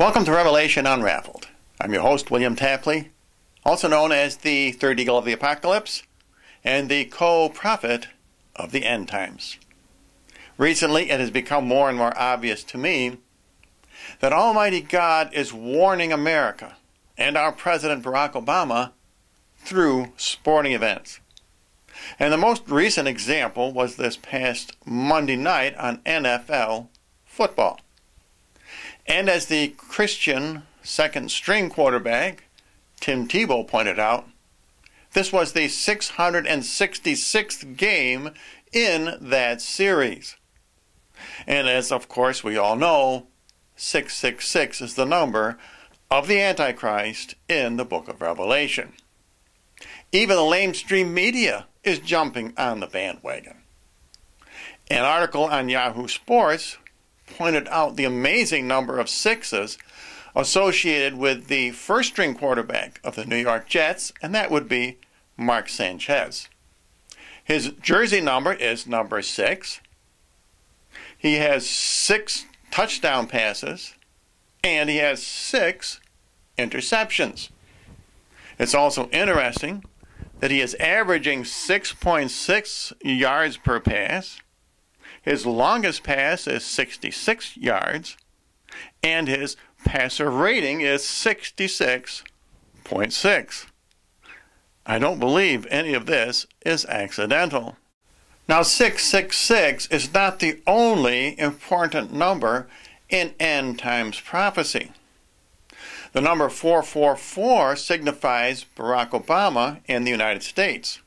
Welcome to Revelation Unraveled. I'm your host, William Tapley, also known as the Third Eagle of the Apocalypse and the co-prophet of the end times. Recently, it has become more and more obvious to me that Almighty God is warning America and our President Barack Obama through sporting events. And the most recent example was this past Monday night on NFL football. And as the Christian second-string quarterback, Tim Tebow, pointed out, this was the 666th game in that series. And as, of course, we all know, 666 is the number of the Antichrist in the book of Revelation. Even the lamestream media is jumping on the bandwagon. An article on Yahoo Sports pointed out the amazing number of sixes associated with the first-string quarterback of the New York Jets, and that would be Mark Sanchez. His jersey number is number 6. He has 6 touchdown passes, and he has 6 interceptions. It's also interesting that he is averaging 6.6 yards per pass. His longest pass is 66 yards, and his passer rating is 66.6. I don't believe any of this is accidental. Now, 666 is not the only important number in end times prophecy. The number 444 signifies Barack Obama and the United States.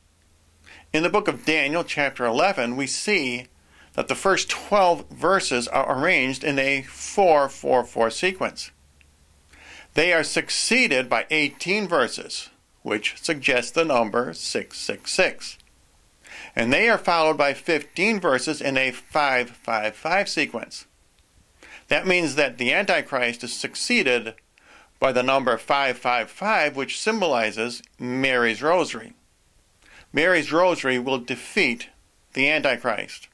In the book of Daniel, chapter 11, we see that the first 12 verses are arranged in a 444 sequence. They are succeeded by 18 verses, which suggest the number 666. And they are followed by 15 verses in a 555 sequence. That means that the Antichrist is succeeded by the number 555, which symbolizes Mary's Rosary. Mary's Rosary will defeat the Antichrist.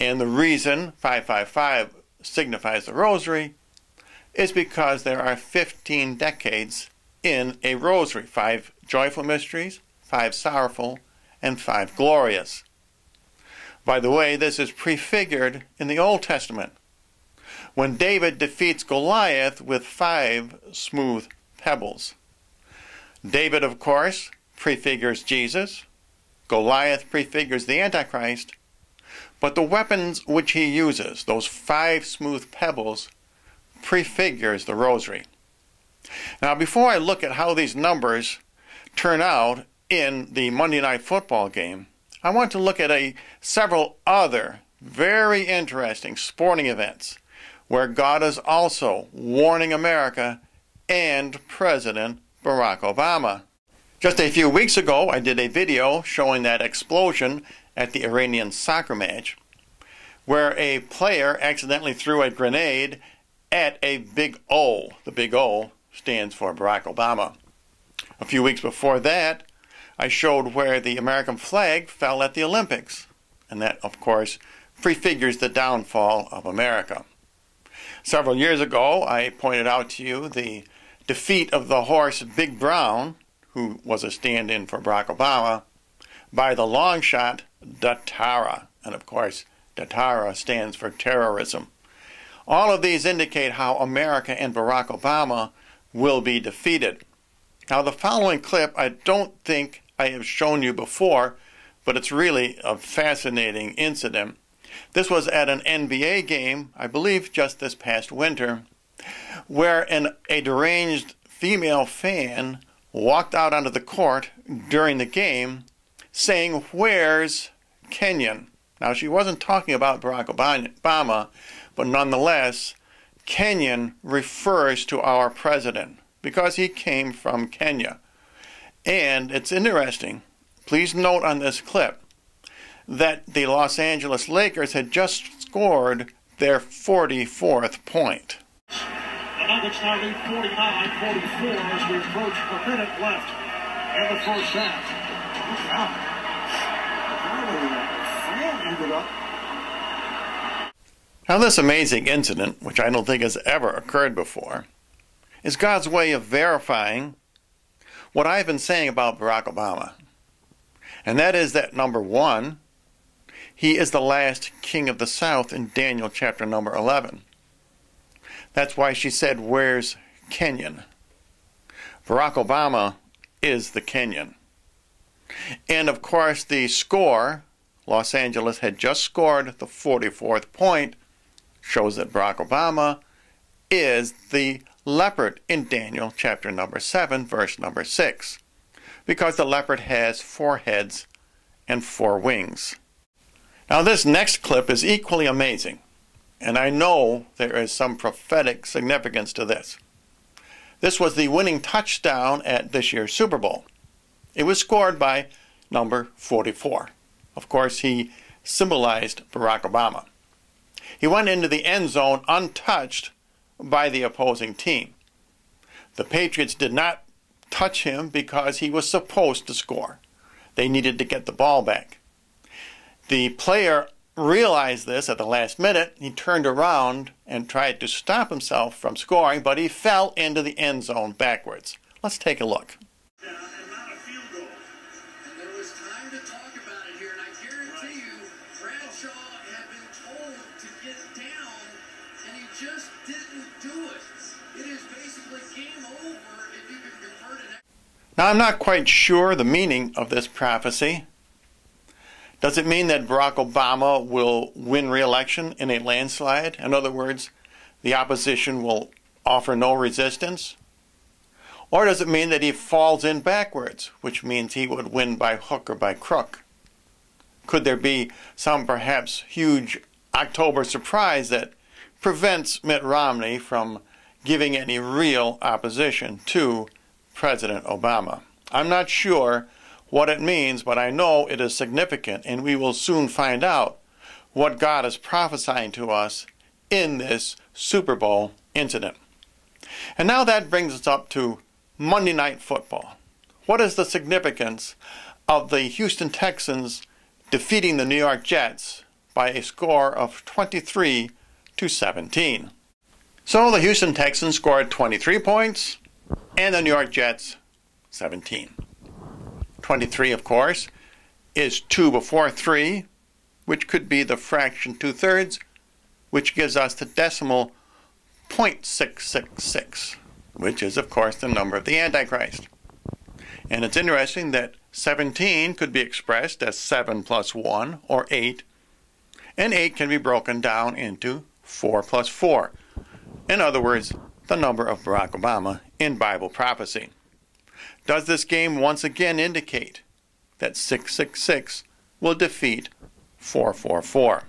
And the reason 555 signifies the Rosary is because there are 15 decades in a Rosary. 5 joyful mysteries, 5 sorrowful, and 5 glorious. By the way, this is prefigured in the Old Testament, when David defeats Goliath with 5 smooth pebbles. David, of course, prefigures Jesus. Goliath prefigures the Antichrist. But the weapons which he uses, those 5 smooth pebbles, prefigures the Rosary. Now, before I look at how these numbers turn out in the Monday Night Football game, I want to look at several other very interesting sporting events where God is also warning America and President Barack Obama. Just a few weeks ago, I did a video showing that explosion at the Iranian soccer match, where a player accidentally threw a grenade at a big O. The big O stands for Barack Obama. A few weeks before that, I showed where the American flag fell at the Olympics, and that, of course, prefigures the downfall of America. Several years ago, I pointed out to you the defeat of the horse Big Brown, who was a stand-in for Barack Obama, by the long shot Datara. And of course, Datara stands for terrorism. All of these indicate how America and Barack Obama will be defeated. Now, the following clip I don't think I have shown you before, but it's really a fascinating incident. This was at an NBA game, I believe just this past winter, where a deranged female fan walked out onto the court during the game saying, "Where's Kenyan?" Now, she wasn't talking about Barack Obama, but nonetheless, Kenyan refers to our president because he came from Kenya. And it's interesting, please note on this clip, that the Los Angeles Lakers had just scored their 44th point. The Nuggets now lead 49-44 as we approach a minute left in the first half. Now this amazing incident, which I don't think has ever occurred before, is God's way of verifying what I've been saying about Barack Obama. And that is that, number one, he is the last king of the South in Daniel chapter number 11. That's why she said, "Where's Kenyan?" Barack Obama is the Kenyan. And of course the score, Los Angeles had just scored the 44th point, shows that Barack Obama is the leopard in Daniel chapter number 7, verse number 6, because the leopard has 4 heads and 4 wings. Now this next clip is equally amazing, and I know there is some prophetic significance to this. This was the winning touchdown at this year's Super Bowl. It was scored by number 44. Of course, he symbolized Barack Obama. He went into the end zone untouched by the opposing team. The Patriots did not touch him because he was supposed to score. They needed to get the ball back. The player realized this at the last minute. He turned around and tried to stop himself from scoring, but he fell into the end zone backwards. Let's take a look. And not a field goal. And there was time to talk about it here, and I guarantee you, Bradshaw had been told to get down, and he just didn't do it. It is basically game over if you can convert it. Now, I'm not quite sure the meaning of this prophecy. Does it mean that Barack Obama will win re-election in a landslide? In other words, the opposition will offer no resistance? Or does it mean that he falls in backwards, which means he would win by hook or by crook? Could there be some perhaps huge October surprise that prevents Mitt Romney from giving any real opposition to President Obama? I'm not sure what it means, but I know it is significant, and we will soon find out what God is prophesying to us in this Super Bowl incident. And now that brings us up to Monday Night Football. What is the significance of the Houston Texans defeating the New York Jets by a score of 23-17? So the Houston Texans scored 23 points, and the New York Jets 17. 23, of course, is 2 before 3, which could be the fraction 2/3, which gives us the decimal 0.666, which is, of course, the number of the Antichrist. And it's interesting that 17 could be expressed as 7 plus 1, or 8, and 8 can be broken down into 4 plus 4. In other words, the number of Barack Obama in Bible prophecy. Does this game once again indicate that 666 will defeat 444?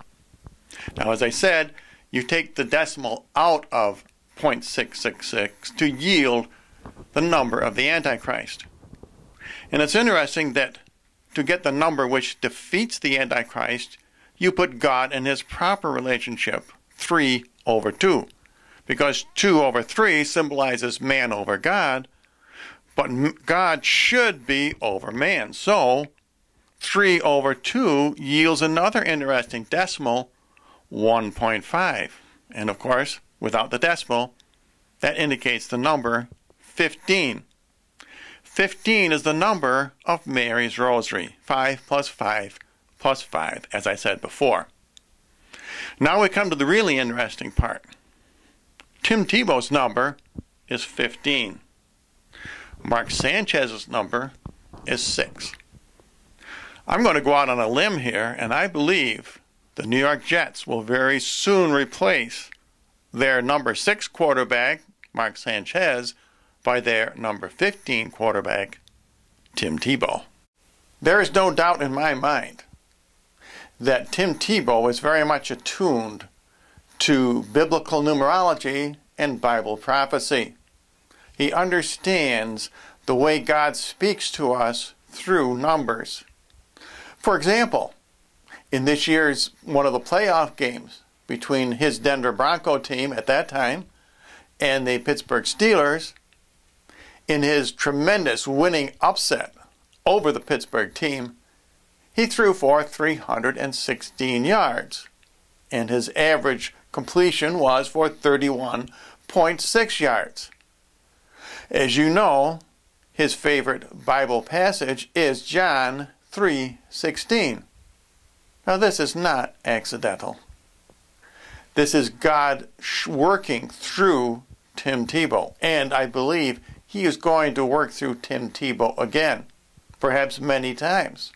Now, as I said, you take the decimal out of 0.666 to yield the number of the Antichrist. And it's interesting that to get the number which defeats the Antichrist, you put God in his proper relationship, 3 over 2. Because 2 over 3 symbolizes man over God, but God should be over man. So 3 over 2 yields another interesting decimal, 1.5. And of course, without the decimal, that indicates the number 15. 15 is the number of Mary's rosary, 5 plus 5 plus 5, as I said before. Now we come to the really interesting part. Tim Tebow's number is 15. Mark Sanchez's number is 6. I'm going to go out on a limb here, and I believe the New York Jets will very soon replace their number 6 quarterback, Mark Sanchez, by their number 15 quarterback, Tim Tebow. There is no doubt in my mind that Tim Tebow is very much attuned to biblical numerology and Bible prophecy. He understands the way God speaks to us through numbers. For example, in this year's one of the playoff games between his Denver Bronco team at that time and the Pittsburgh Steelers, in his tremendous winning upset over the Pittsburgh team, he threw for 316 yards, and his average completion was for 31.6 yards. As you know, his favorite Bible passage is John 3:16. Now this is not accidental. This is God working through Tim Tebow, and I believe he is going to work through Tim Tebow again, perhaps many times.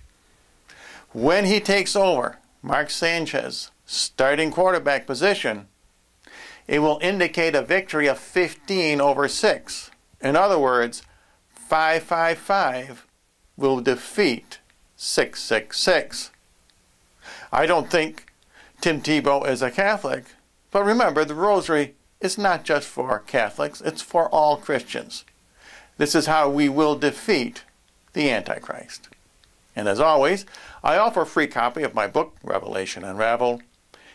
When he takes over Mark Sanchez's starting quarterback position, it will indicate a victory of 15-6. In other words, 555 will defeat 666. I don't think Tim Tebow is a Catholic, but remember, the rosary is not just for Catholics, it's for all Christians. This is how we will defeat the Antichrist. And as always, I offer a free copy of my book, Revelation Unraveled.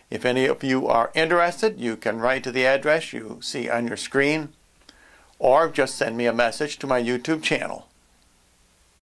If any of you are interested, you can write to the address you see on your screen, or just send me a message to my YouTube channel.